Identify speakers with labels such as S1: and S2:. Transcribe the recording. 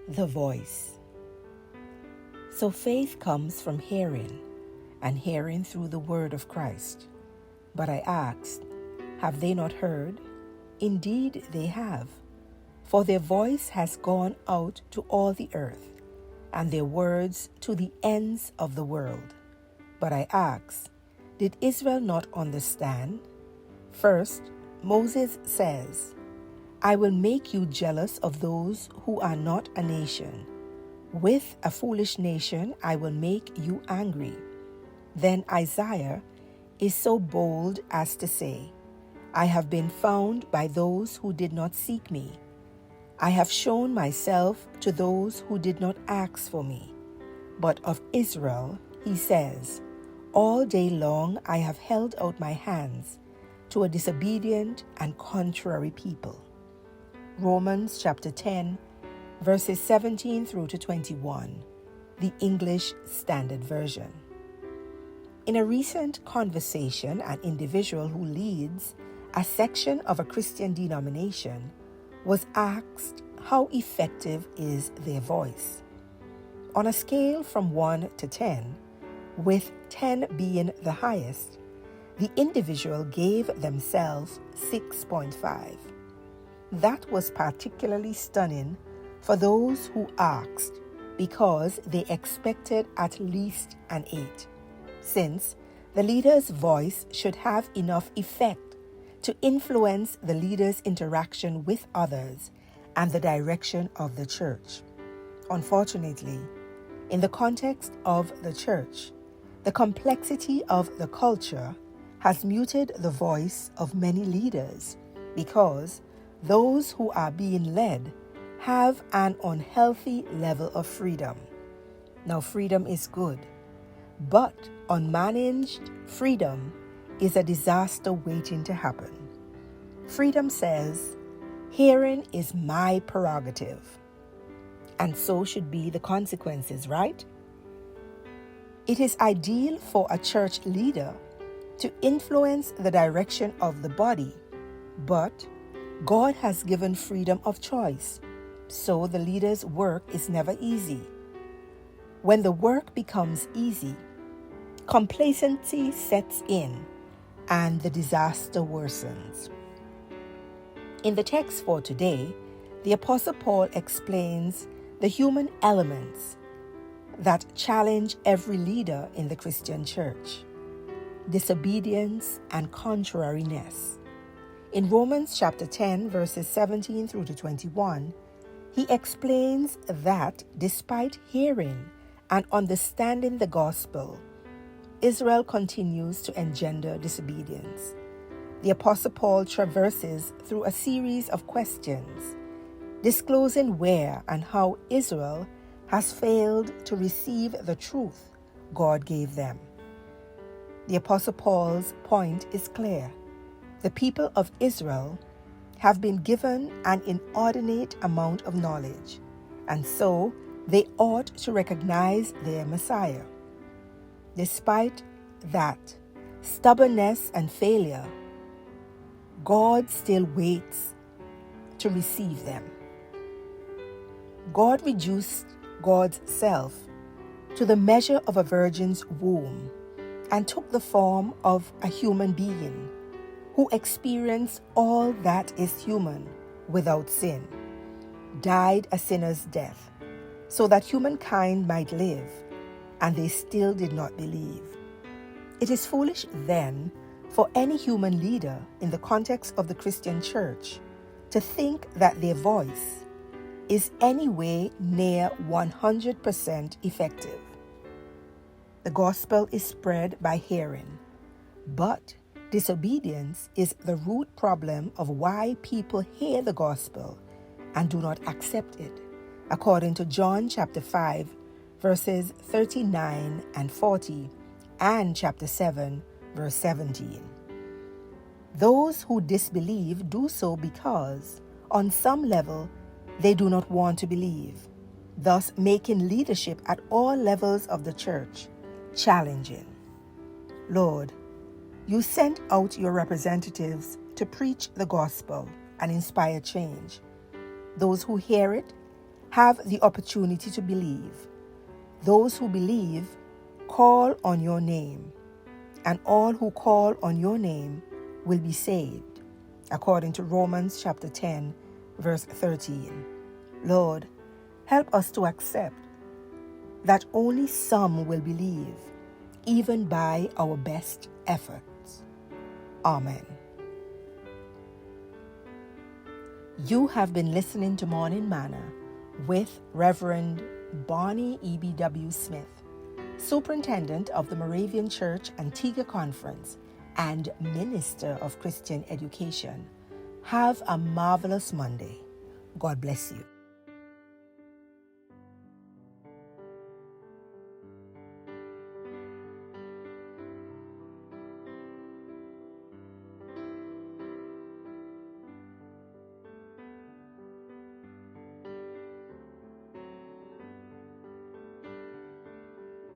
S1: The voice. So faith comes from hearing, and hearing through the word of Christ. But I asked, have they not heard? Indeed they have, for their voice has gone out to all the earth, and their words to the ends of the world. But I asked, did Israel not understand? First, Moses says, I will make you jealous of those who are not a nation. With a foolish nation I will make you angry. Then Isaiah is so bold as to say, I have been found by those who did not seek me. I have shown myself to those who did not ask for me. But of Israel, he says, all day long I have held out my hands to a disobedient and contrary people. Romans chapter 10, verses 17 through to 21, the English Standard Version. In a recent conversation, an individual who leads a section of a Christian denomination was asked how effective is their voice. On a scale from 1 to 10, with 10 being the highest, the individual gave themselves 6.5. That was particularly stunning for those who asked because they expected at least an 8, since the leader's voice should have enough effect to influence the leader's interaction with others and the direction of the church. Unfortunately, in the context of the church, the complexity of the culture has muted the voice of many leaders because those who are being led have an unhealthy level of freedom. Now, freedom is good, but unmanaged freedom is a disaster waiting to happen. Freedom says, hearing is my prerogative, and so should be the consequences, right? It is ideal for a church leader to influence the direction of the body, but God has given freedom of choice, so the leader's work is never easy. When the work becomes easy, complacency sets in and the disaster worsens. In the text for today, the Apostle Paul explains the human elements that challenge every leader in the Christian church: disobedience and contrariness. In Romans chapter 10, verses 17 through to 21, he explains that despite hearing and understanding the gospel, Israel continues to engender disobedience. The Apostle Paul traverses through a series of questions, disclosing where and how Israel has failed to receive the truth God gave them. The Apostle Paul's point is clear. The people of Israel have been given an inordinate amount of knowledge, and so they ought to recognize their Messiah. Despite that stubbornness and failure, God still waits to receive them. God reduced God's self to the measure of a virgin's womb and took the form of a human being who experienced all that is human without sin, died a sinner's death, so that humankind might live, and they still did not believe. It is foolish then for any human leader in the context of the Christian church to think that their voice is anyway near 100% effective. The gospel is spread by hearing, but disobedience is the root problem of why people hear the gospel and do not accept it, according to John chapter 5, verses 39 and 40, and chapter 7, verse 17. Those who disbelieve do so because, on some level, they do not want to believe, thus making leadership at all levels of the church challenging. Lord, you sent out your representatives to preach the gospel and inspire change. Those who hear it have the opportunity to believe. Those who believe call on your name, and all who call on your name will be saved, according to Romans chapter 10, verse 13. Lord, help us to accept that only some will believe, even by our best efforts. Amen. You have been listening to Morning Manna with Reverend Bonnie EBW Smith, Superintendent of the Moravian Church Antigua Conference and Minister of Christian Education. Have a marvelous Monday. God bless you.